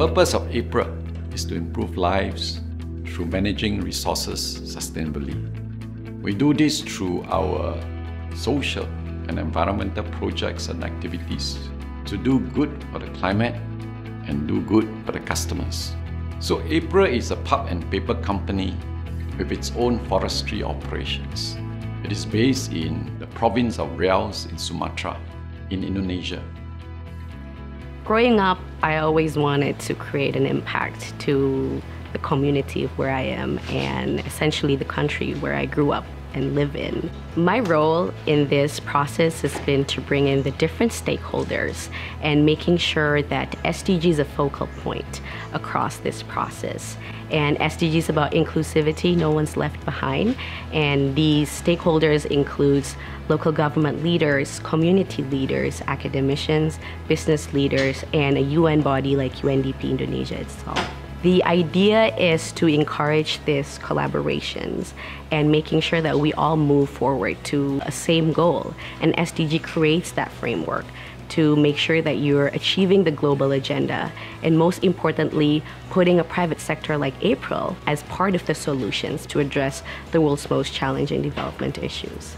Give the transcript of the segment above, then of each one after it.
purpose of APRIL is to improve lives through managing resources sustainably. We do this through our social and environmental projects and activities to do good for the climate and do good for the customers. So APRIL is a pulp and paper company with its own forestry operations. It is based in the province of Riau in Sumatra, in Indonesia. Growing up, I always wanted to create an impact to the community of where I am and essentially the country where I grew up and live in. My role in this process has been to bring in the different stakeholders and making sure that SDG is a focal point across this process. And SDG is about inclusivity, no one's left behind. And these stakeholders includes local government leaders, community leaders, academicians, business leaders, and a UN body like UNDP Indonesia itself. The idea is to encourage these collaborations and making sure that we all move forward to a same goal. And SDG creates that framework to make sure that you're achieving the global agenda and most importantly, putting a private sector like APRIL as part of the solutions to address the world's most challenging development issues.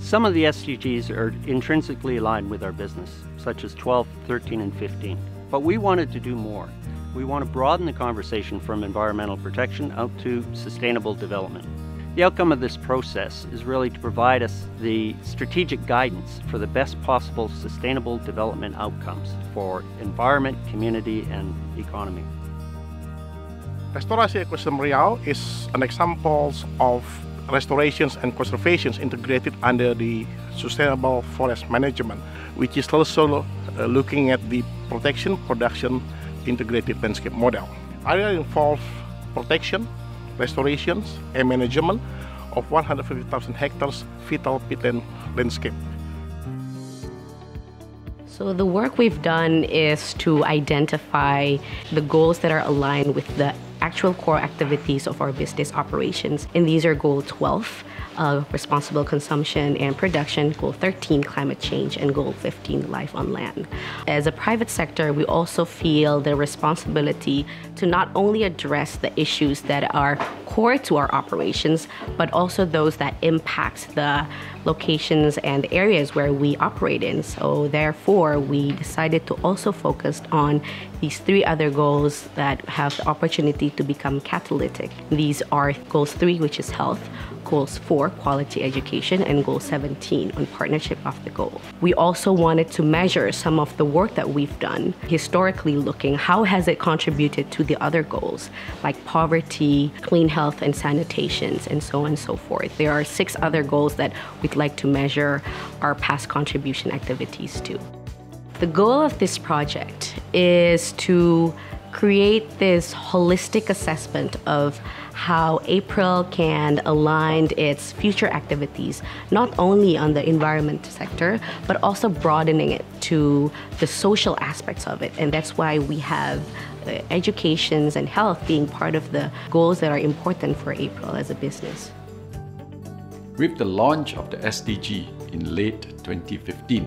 Some of the SDGs are intrinsically aligned with our business, such as 12, 13, and 15. But we wanted to do more. We want to broaden the conversation from environmental protection out to sustainable development. The outcome of this process is really to provide us the strategic guidance for the best possible sustainable development outcomes for environment, community, and economy. Restorasi Ecosystem Riau is an example of restorations and conservations integrated under the sustainable forest management, which is also looking at the protection, production, integrated landscape model. Area involves protection, restorations, and management of 150,000 hectares vital peatland landscape. So the work we've done is to identify the goals that are aligned with the actual core activities of our business operations. And these are Goal 12, responsible consumption and production, Goal 13, climate change, and Goal 15, life on land. As a private sector, we also feel the responsibility to not only address the issues that are core to our operations, but also those that impact the locations and areas where we operate in. So therefore, we decided to also focus on these three other goals that have the opportunity to become catalytic. These are Goals 3, which is health, Goals 4, quality education, and Goal 17 on partnership of the goal. We also wanted to measure some of the work that we've done, historically looking, how has it contributed to the other goals, like poverty, clean health and sanitations, and so on and so forth. There are 6 other goals that we'd like to measure our past contribution activities to. The goal of this project is to create this holistic assessment of how APRIL can align its future activities, not only on the environment sector, but also broadening it to the social aspects of it. And that's why we have education and health being part of the goals that are important for APRIL as a business. With the launch of the SDG in late 2015,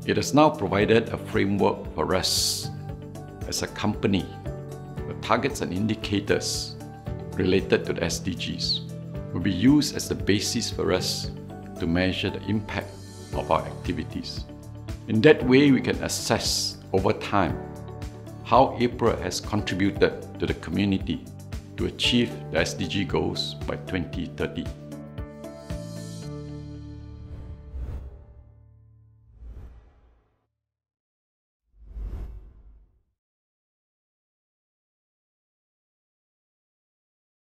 it has now provided a framework for us as a company. The targets and indicators related to the SDGs will be used as the basis for us to measure the impact of our activities. In that way, we can assess over time how APRIL has contributed to the community to achieve the SDG goals by 2030.